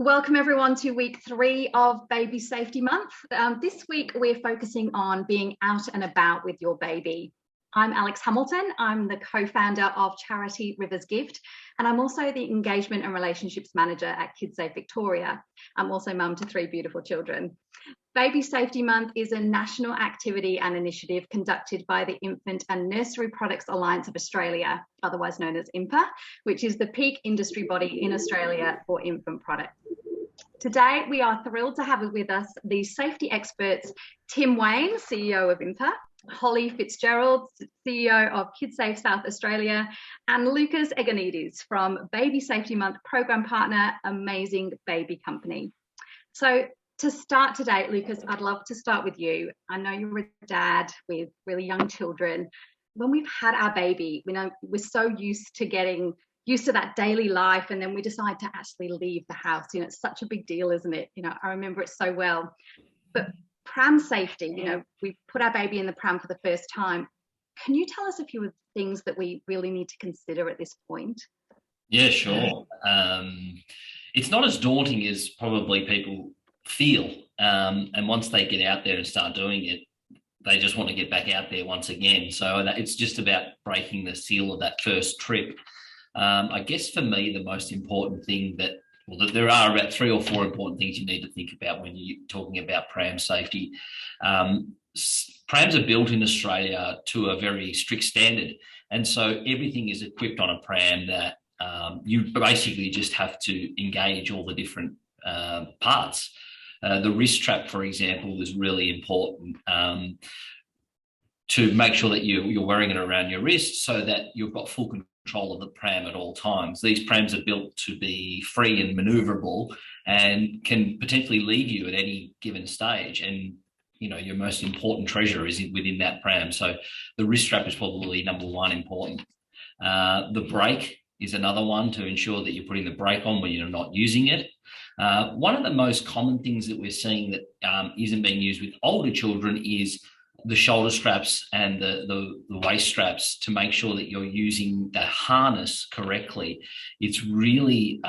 Welcome everyone to week 3 of Baby Safety Month. This week we're focusing on being out and about with your baby. I'm Alex Hamilton. I'm the co-founder of charity Rivers Gift, and I'm also the Engagement and Relationships Manager at KidSafe Victoria. I'm also mum to 3 beautiful children. Baby Safety Month is a national activity and initiative conducted by the Infant and Nursery Products Alliance of Australia, otherwise known as INPAA, which is the peak industry body in Australia for infant products. Today, we are thrilled to have with us the safety experts, Tim Wayne, CEO of INPAA, Holly Fitzgerald, CEO of KidSafe South Australia, and Lucas Eganides from Baby Safety Month program partner, Amazing Baby Company. So to start today, Lucas, I'd love to start with you. I know you're a dad with really young children. When we've had our baby, we're so used to getting used to that daily life, and then we decide to actually leave the house. It's such a big deal, isn't it? I remember it so well. But pram safety, we put our baby in the pram for the first time. Can you tell us a few of the things that we really need to consider at this point? Yeah, sure. It's not as daunting as probably people feel. And once they get out there and start doing it, they just want to get back out there once again. So it's just about breaking the seal of that first trip. I guess for me, the most important thing there are about 3 or 4 important things you need to think about when you're talking about pram safety. Prams are built in Australia to a very strict standard. And so everything is equipped on a pram that you basically just have to engage all the different parts. The wrist strap, for example, is really important to make sure that you're wearing it around your wrist so that you've got full control of the pram at all times. These prams are built to be free and manoeuvrable and can potentially leave you at any given stage. And, your most important treasure is within that pram. So the wrist strap is probably number 1 important. The brake is another one, to ensure that you're putting the brake on when you're not using it. One of the most common things that we're seeing that isn't being used with older children is the shoulder straps and the waist straps, to make sure that you're using the harness correctly. It's really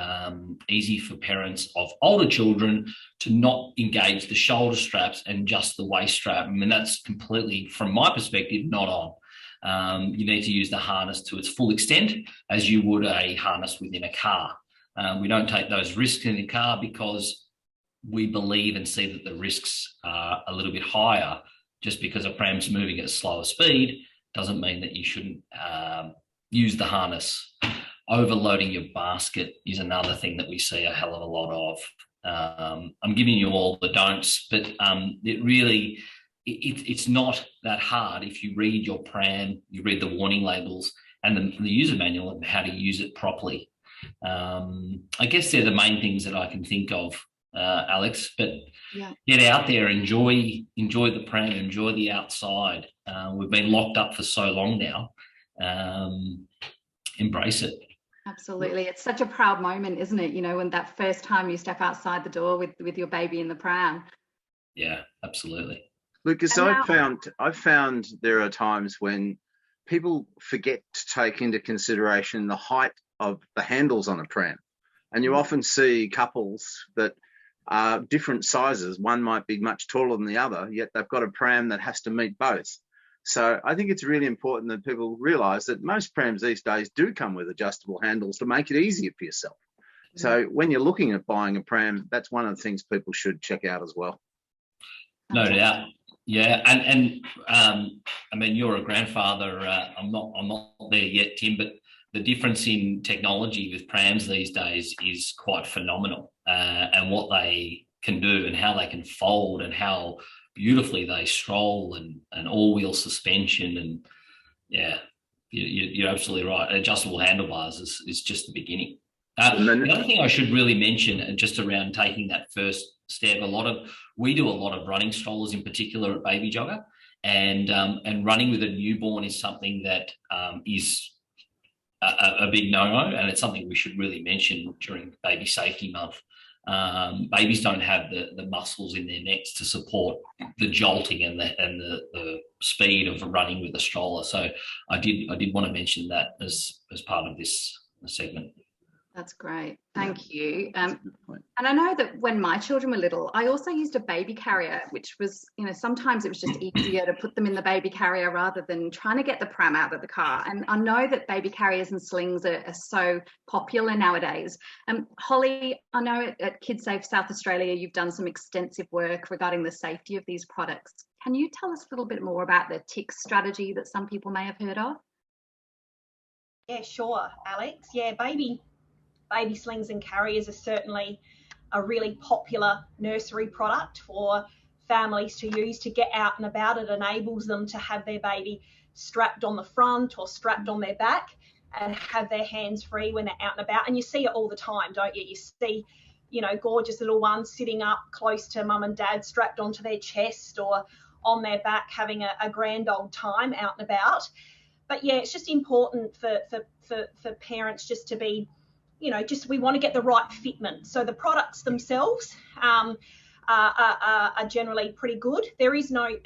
easy for parents of older children to not engage the shoulder straps and just the waist strap. I mean, that's completely, from my perspective, not on. You need to use the harness to its full extent, as you would a harness within a car. We don't take those risks in the car because we believe and see that the risks are a little bit higher. Just because a pram's moving at a slower speed doesn't mean that you shouldn't use the harness. Overloading your basket is another thing that we see a hell of a lot of. I'm giving you all the don'ts, but it's not that hard if you read your pram, you read the warning labels and the user manual and how to use it properly. I guess they're the main things that I can think of, Alex, but get out there, enjoy the pram, enjoy the outside. We've been locked up for so long now. Embrace it. Absolutely. It's such a proud moment, isn't it? When that first time you step outside the door with your baby in the pram. Yeah, absolutely. Lucas, I've found there are times when people forget to take into consideration the height of the handles on a pram. And you often see couples that are different sizes. One might be much taller than the other, yet they've got a pram that has to meet both. So I think it's really important that people realise that most prams these days do come with adjustable handles to make it easier for yourself. So when you're looking at buying a pram, that's one of the things people should check out as well. No doubt. Yeah, and I mean, you're a grandfather. I'm not there yet, Tim, but the difference in technology with prams these days is quite phenomenal, and what they can do and how they can fold and how beautifully they stroll and all-wheel suspension. And yeah, you're absolutely right. Adjustable handlebars is just the beginning. The other thing I should really mention, just around taking that first step, we do a lot of running strollers, in particular at Baby Jogger, and running with a newborn is something that is a big no-no, and it's something we should really mention during Baby Safety Month. Babies don't have the muscles in their necks to support the jolting and the speed of running with a stroller. So I did want to mention that as part of this segment. That's great. Thank you. That's a good point. And I know that when my children were little, I also used a baby carrier, which was, sometimes it was just easier to put them in the baby carrier rather than trying to get the pram out of the car. And I know that baby carriers and slings are so popular nowadays. Holly, I know at KidSafe South Australia, you've done some extensive work regarding the safety of these products. Can you tell us a little bit more about the tick strategy that some people may have heard of? Yeah, sure, Alex. Yeah, baby slings and carriers are certainly a really popular nursery product for families to use to get out and about. It enables them to have their baby strapped on the front or strapped on their back and have their hands free when they're out and about. And you see it all the time, don't you? You see, gorgeous little ones sitting up close to mum and dad, strapped onto their chest or on their back, having a grand old time out and about. But yeah, it's just important for parents just to be, we want to get the right fitment. So the products themselves are generally pretty good. There is no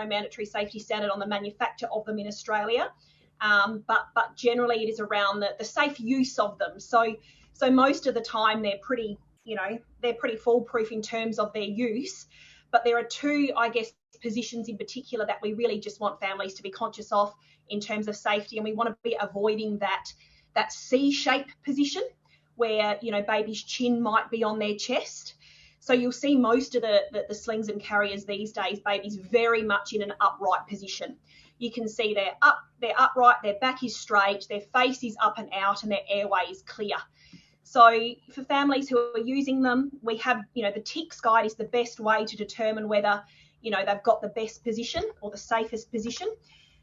mandatory safety standard on the manufacture of them in Australia, but generally it is around the safe use of them. So most of the time they're pretty foolproof in terms of their use. But there are two, I guess, positions in particular that we really just want families to be conscious of in terms of safety, and we want to be avoiding that C-shape position where baby's chin might be on their chest. So you'll see most of the slings and carriers these days, babies very much in an upright position. You can see they're upright, their back is straight, their face is up and out, and their airway is clear. So for families who are using them, we have, the TICS guide is the best way to determine whether, they've got the best position or the safest position.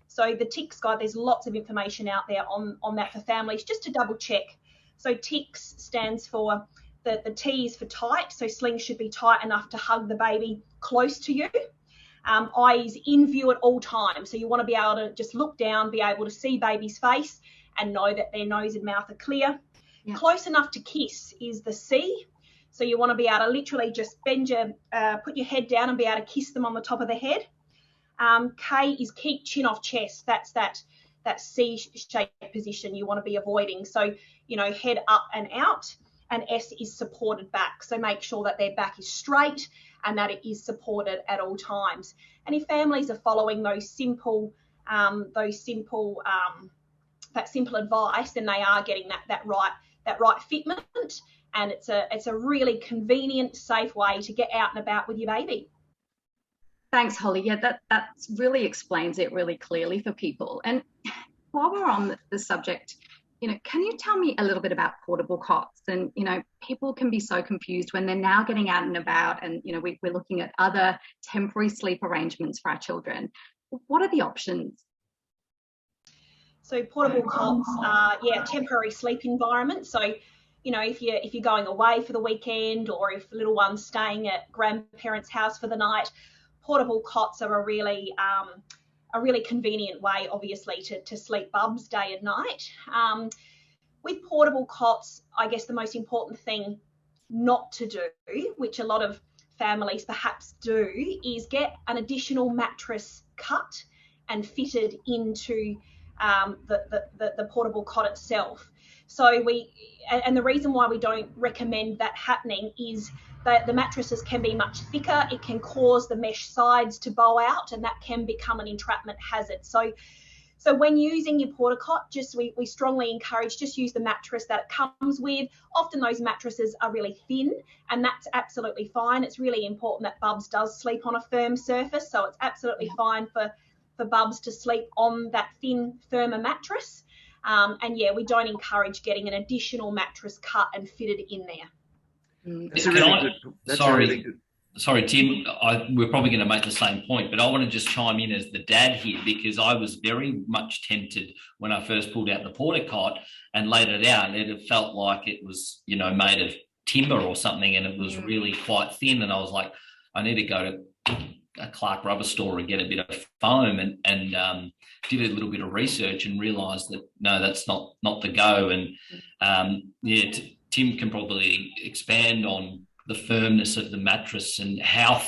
So the TICS guide, there's lots of information out there on that for families, just to double check. So TICS stands for, the T is for tight, so slings should be tight enough to hug the baby close to you. Eyes in view at all times, so you want to be able to just look down, be able to see baby's face and know that their nose and mouth are clear. Yeah. Close enough to kiss is the C. So you want to be able to literally just put your head down and be able to kiss them on the top of the head. K is keep chin off chest. That's that C-shaped position you want to be avoiding. So, head up and out. And S is supported back. So make sure that their back is straight and that it is supported at all times. And if families are following that simple advice, then they are getting that right fitment. And it's a really convenient, safe way to get out and about with your baby. Thanks, Holly. Yeah, that really explains it really clearly for people. And while we're on the subject, can you tell me a little bit about portable cots? And, people can be so confused when they're now getting out and about and, we're looking at other temporary sleep arrangements for our children. What are the options? So portable cots are, temporary sleep environments. So, if you're going away for the weekend or if little one's staying at grandparents' house for the night, portable cots are a really convenient way, obviously, to sleep bubs day and night. With portable cots, I guess the most important thing not to do, which a lot of families perhaps do, is get an additional mattress cut and fitted into the portable cot itself. So and the reason why we don't recommend that happening is that the mattresses can be much thicker. It can cause the mesh sides to bow out, and that can become an entrapment hazard. So when using your porta cot, we strongly encourage just use the mattress that it comes with. Often those mattresses are really thin, and that's absolutely fine. It's really important that Bubs does sleep on a firm surface, so it's absolutely fine for Bubs to sleep on that thin, firmer mattress. We don't encourage getting an additional mattress cut and fitted in there. Sorry, Tim, we're probably going to make the same point, but I want to just chime in as the dad here, because I was very much tempted when I first pulled out the porta cot and laid it out. It felt like it was, made of timber or something, and it was really quite thin. And I was like, I need to go to a Clark rubber store and get a bit of foam, and did a little bit of research and realised that no, that's not the go. And Tim can probably expand on the firmness of the mattress and how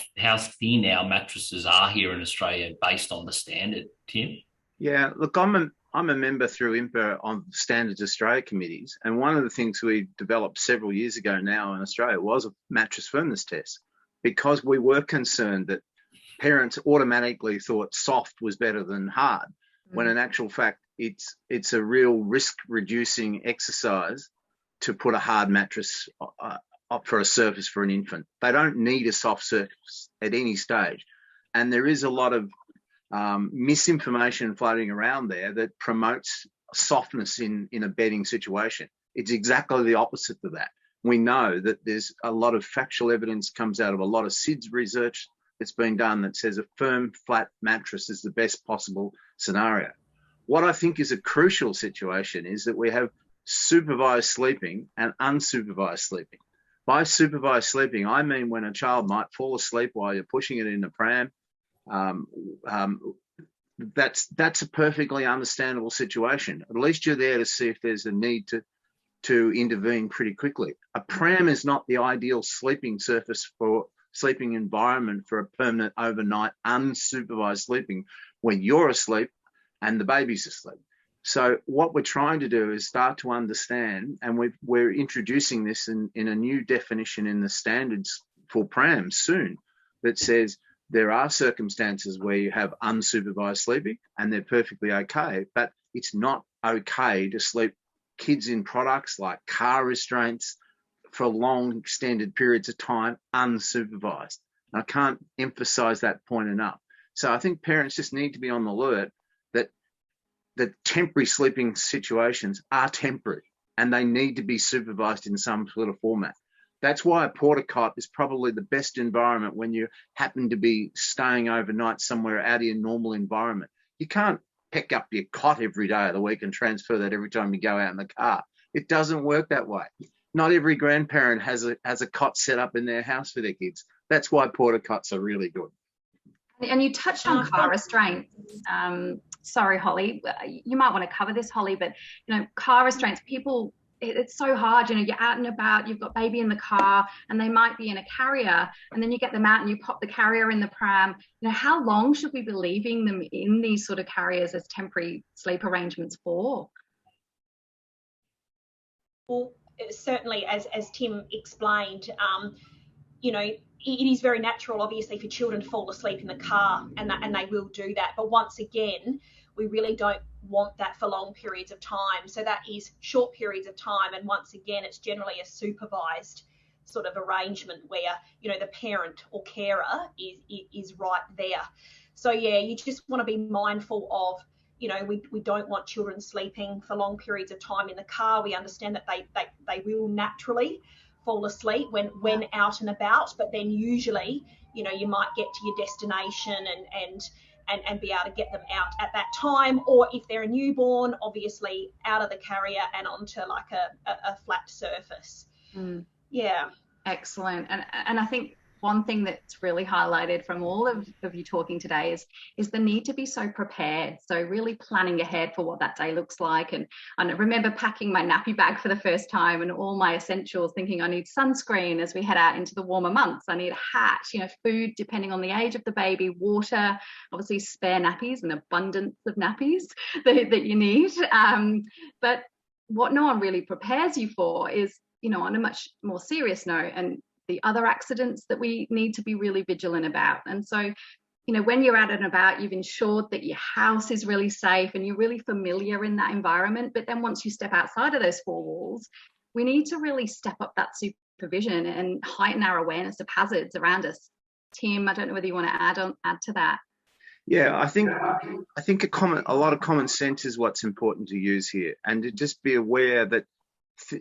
thin our mattresses are here in Australia based on the standard. Tim? Yeah, look, I'm I'm a member through INPAA on Standards Australia committees, and one of the things we developed several years ago now in Australia was a mattress firmness test, because we were concerned that parents automatically thought soft was better than hard, when in actual fact it's a real risk reducing exercise to put a hard mattress up for a surface for an infant. They don't need a soft surface at any stage, and there is a lot of misinformation floating around there that promotes softness in a bedding situation. It's exactly the opposite of that. We know that there's a lot of factual evidence comes out of a lot of SIDS research that's been done that says a firm, flat mattress is the best possible scenario. What I think is a crucial situation is that we have supervised sleeping and unsupervised sleeping. By supervised sleeping, I mean when a child might fall asleep while you're pushing it in the pram. That's a perfectly understandable situation. At least you're there to see if there's a need to intervene pretty quickly. A pram is not the ideal sleeping surface for sleeping environment for a permanent overnight unsupervised sleeping when you're asleep and the baby's asleep. So what we're trying to do is start to understand, and we're introducing this in a new definition in the standards for prams soon, that says there are circumstances where you have unsupervised sleeping and they're perfectly okay, but it's not okay to sleep kids in products like car restraints for long extended periods of time unsupervised. And I can't emphasize that point enough. So I think parents just need to be on the alert that temporary sleeping situations are temporary and they need to be supervised in some sort of format. That's why a porta cot is probably the best environment when you happen to be staying overnight somewhere out of your normal environment. You can't pick up your cot every day of the week and transfer that every time you go out in the car. It doesn't work that way. Not every grandparent has a cot set up in their house for their kids. That's why porta cots are really good. And you touched on car restraints. Sorry, Holly, you might want to cover this, Holly, but car restraints, people, it's so hard. You're out and about, you've got baby in the car and they might be in a carrier, and then you get them out and you pop the carrier in the pram. How long should we be leaving them in these sort of carriers as temporary sleep arrangements for? Well, certainly, as Tim explained, it is very natural, obviously, for children to fall asleep in the car, and they will do that. But once again, we really don't want that for long periods of time. So that is short periods of time. And once again, it's generally a supervised sort of arrangement where, the parent or carer is right there. So, yeah, you just want to be mindful of, we don't want children sleeping for long periods of time in the car. We understand that they will naturally fall asleep when out and about, but then usually, you might get to your destination and be able to get them out at that time, or if they're a newborn, obviously out of the carrier and onto like a flat surface. Yeah. Excellent. And I think one thing that's really highlighted from all of you talking today is the need to be so prepared. So really planning ahead for what that day looks like. And I remember packing my nappy bag for the first time and all my essentials, thinking I need sunscreen as we head out into the warmer months. I need a hat, food depending on the age of the baby, water, obviously spare nappies, an abundance of nappies that you need. But what no one really prepares you for is, on a much more serious note, and the other accidents that we need to be really vigilant about. And so, when you're out and about, you've ensured that your house is really safe and you're really familiar in that environment. But then once you step outside of those four walls, we need to really step up that supervision and heighten our awareness of hazards around us. Tim, I don't know whether you want to add to that. Yeah, I think a lot of common sense is what's important to use here, and to just be aware that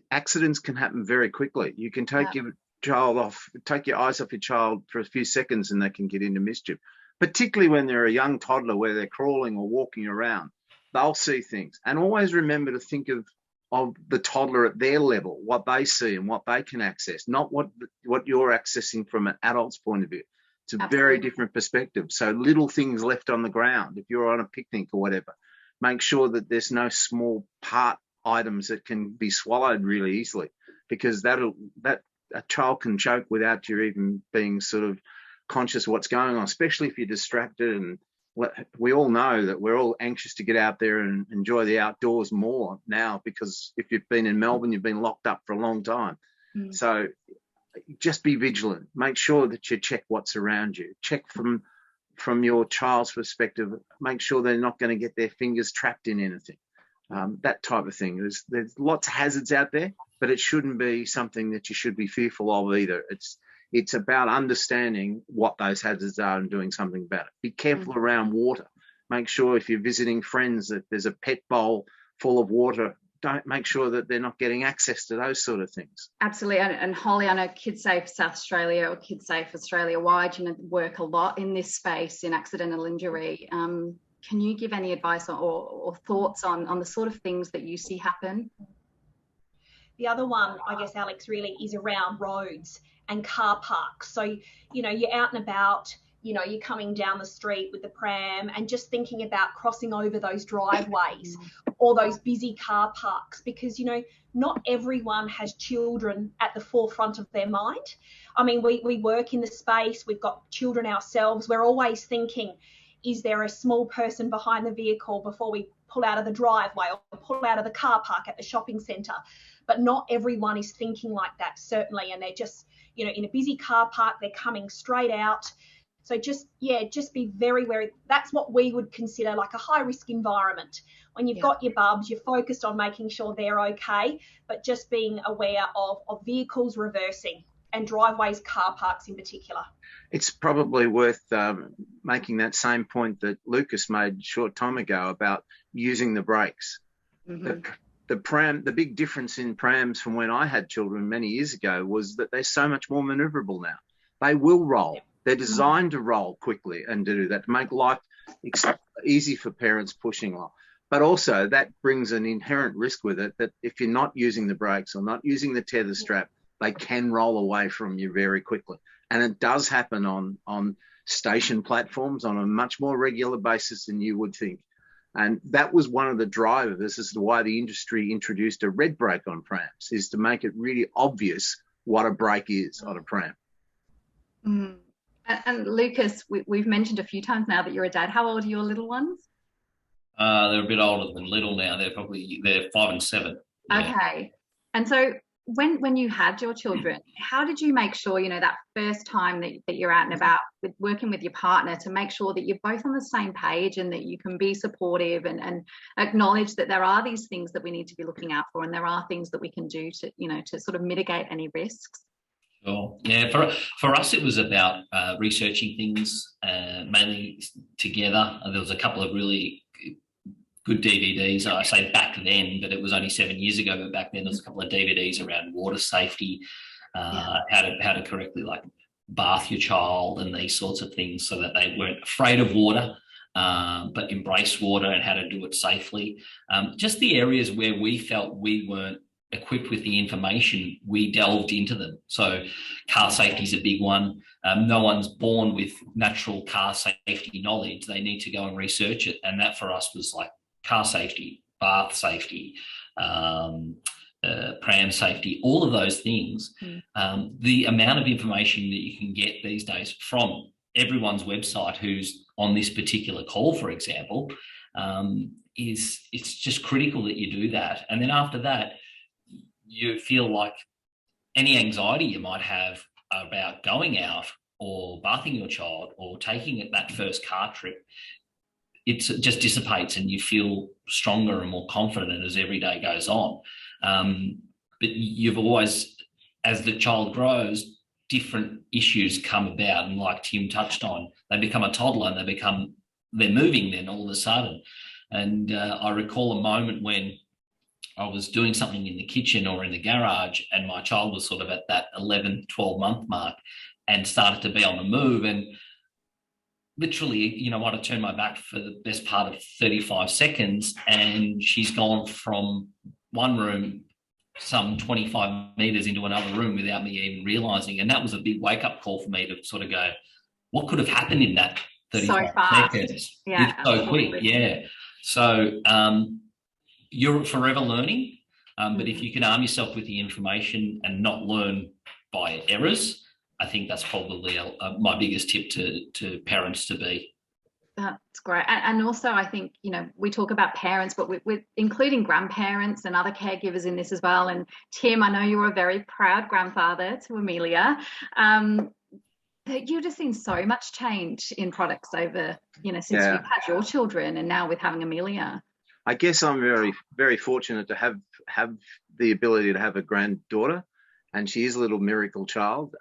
accidents can happen very quickly. You can take your eyes off your child for a few seconds and they can get into mischief, particularly when they're a young toddler where they're crawling or walking around. They'll see things. And always remember to think of the toddler at their level, what they see and what they can access, not what you're accessing from an adult's point of view. It's a very different perspective. So little things left on the ground, if you're on a picnic or whatever, make sure that there's no small part items that can be swallowed really easily, because that a child can choke without you even being sort of conscious of what's going on, especially if you're distracted and we all know that we're all anxious to get out there and enjoy the outdoors more now, because if you've been in Melbourne, you've been locked up for a long time. So just be vigilant. Make sure that you check what's around you. Check from your child's perspective. Make sure they're not going to get their fingers trapped in anything. That type of thing. There's lots of hazards out there, but it shouldn't be something that you should be fearful of either. It's about understanding what those hazards are and doing something about it. Be careful around water. Make sure if you're visiting friends that there's a pet bowl full of water. Don't make sure that they're not getting access to those sort of things. Absolutely. And Holly, I know Kids Safe South Australia or Kids Safe Australia wide, work a lot in this space in accidental injury. Can you give any advice or thoughts on the sort of things that you see happen? The other one, I guess, Alex, really is around roads and car parks. So, you're out and about, you're coming down the street with the pram and just thinking about crossing over those driveways or those busy car parks, because, not everyone has children at the forefront of their mind. I mean, we work in the space, we've got children ourselves. We're always thinking, is there a small person behind the vehicle before we pull out of the driveway or pull out of the car park at the shopping centre? But not everyone is thinking like that, certainly. And they're just, in a busy car park, they're coming straight out. So just be very, very, that's what we would consider like a high risk environment. When you've got your bubs, you're focused on making sure they're okay, but just being aware of vehicles reversing and driveways, car parks in particular. It's probably worth making that same point that Lucas made a short time ago about using the brakes. The big difference in prams from when I had children many years ago was that they're so much more manoeuvrable now. They will roll. They're designed to roll quickly and to do that, to make life easy for parents pushing along. But also that brings an inherent risk with it, that if you're not using the brakes or not using the tether strap, they can roll away from you very quickly. And it does happen on station platforms on a much more regular basis than you would think. And that was one of the drivers as to why the industry introduced a red brake on prams, is to make it really obvious what a brake is on a pram. And Lucas, we've mentioned a few times now that you're a dad. How old are your little ones? They're a bit older than little now. They're 5 and 7. Yeah. Okay. And so when you had your children, how did you make sure, that first time that you're out and about with working with your partner, to make sure that you're both on the same page and that you can be supportive and acknowledge that there are these things that we need to be looking out for, and there are things that we can do to sort of mitigate any risks? Sure. Yeah, for us it was about researching things mainly together. There was a couple of really good DVDs. I say back then, but it was only 7 years ago. But back then, there was a couple of DVDs around water safety, how to correctly bath your child and these sorts of things, so that they weren't afraid of water, but embrace water, and how to do it safely. Just the areas where we felt we weren't equipped with the information, we delved into them. So car safety is a big one. No one's born with natural car safety knowledge. They need to go and research it. And that for us was like car safety, bath safety, pram safety, all of those things. The amount of information that you can get these days from everyone's website who's on this particular call, for example, it's just critical that you do that. And then after that, you feel like any anxiety you might have about going out or bathing your child or taking that first car trip, it just dissipates, and you feel stronger and more confident as every day goes on. But you've always, as the child grows, different issues come about, and like Tim touched on, they become a toddler and they're moving then all of a sudden. And I recall a moment when I was doing something in the kitchen or in the garage, and my child was sort of at that 11, 12-month mark and started to be on the move. And literally, I want to turn my back for the best part of 35 seconds, and she's gone from one room some 25 metres into another room without me even realising. And that was a big wake-up call for me to sort of go, what could have happened in that 35 seconds? Yeah, it's so quick, yeah. So you're forever learning, but if you can arm yourself with the information and not learn by errors, I think that's probably my biggest tip to parents to be. That's great. And also, I think, you know, we talk about parents, but we're including grandparents and other caregivers in this as well. And Tim, I know you're a very proud grandfather to Amelia. You've just seen so much change in products over, you know, since you've had your children and now with having Amelia. I guess I'm very, very fortunate to have the ability to have a granddaughter, and she is a little miracle child.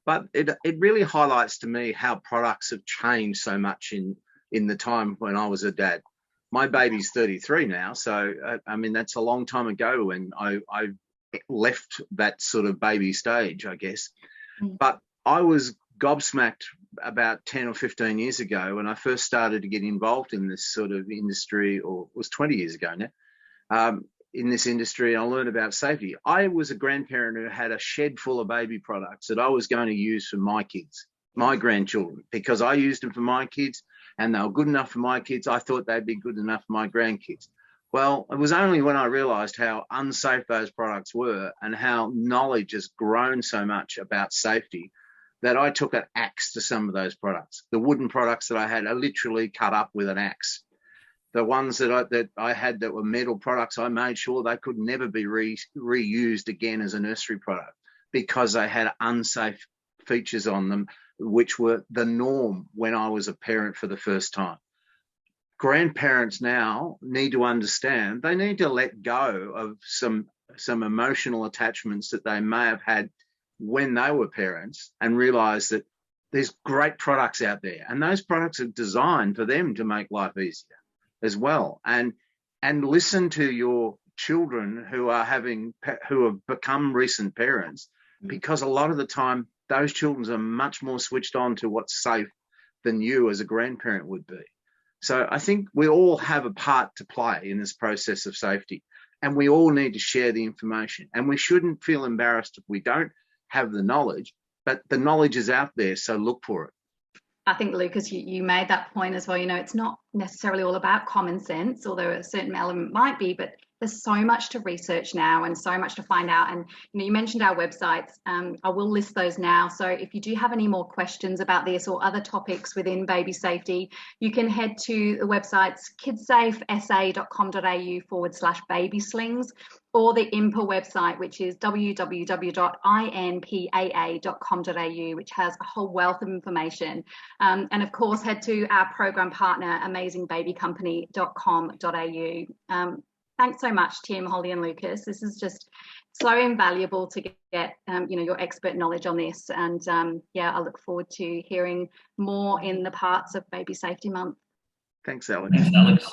But it really highlights to me how products have changed so much in the time when I was a dad. My baby's 33 now, so I mean that's a long time ago when I left that sort of baby stage, I guess. But I was gobsmacked about 10 or 15 years ago when I first started to get involved in this sort of industry, or it was 20 years ago now. In this industry, I learned about safety. I was a grandparent who had a shed full of baby products that I was going to use for my kids, my grandchildren, because I used them for my kids and they were good enough for my kids. I thought they'd be good enough for my grandkids. Well, it was only when I realised how unsafe those products were and how knowledge has grown so much about safety that I took an axe to some of those products. The wooden products that I had, I literally cut up with an axe. The ones that I had that were metal products, I made sure they could never be reused again as a nursery product because they had unsafe features on them, which were the norm when I was a parent for the first time. Grandparents now need to understand they need to let go of some emotional attachments that they may have had when they were parents and realise that there's great products out there, and those products are designed for them to make life easier as well, and listen to your children who have become recent parents, because a lot of the time those children are much more switched on to what's safe than you as a grandparent would be. So I think we all have a part to play in this process of safety, and we all need to share the information, and we shouldn't feel embarrassed if we don't have the knowledge, but the knowledge is out there, so look for it. I think, Lucas, you made that point as well. You know, it's not necessarily all about common sense, although a certain element might be, but there's so much to research now and so much to find out. And, you know, you mentioned our websites. I will list those now. So if you do have any more questions about this or other topics within baby safety, you can head to the websites kidsafesa.com.au/baby slings, or the INPAA website, which is www.inpaa.com.au, which has a whole wealth of information. And of course, head to our program partner, amazingbabycompany.com.au. Thanks so much, Tim, Holly and Lucas. This is just so invaluable to get you know, your expert knowledge on this. And yeah, I look forward to hearing more in the parts of Baby Safety Month. Thanks, Alex. Thanks, Alex.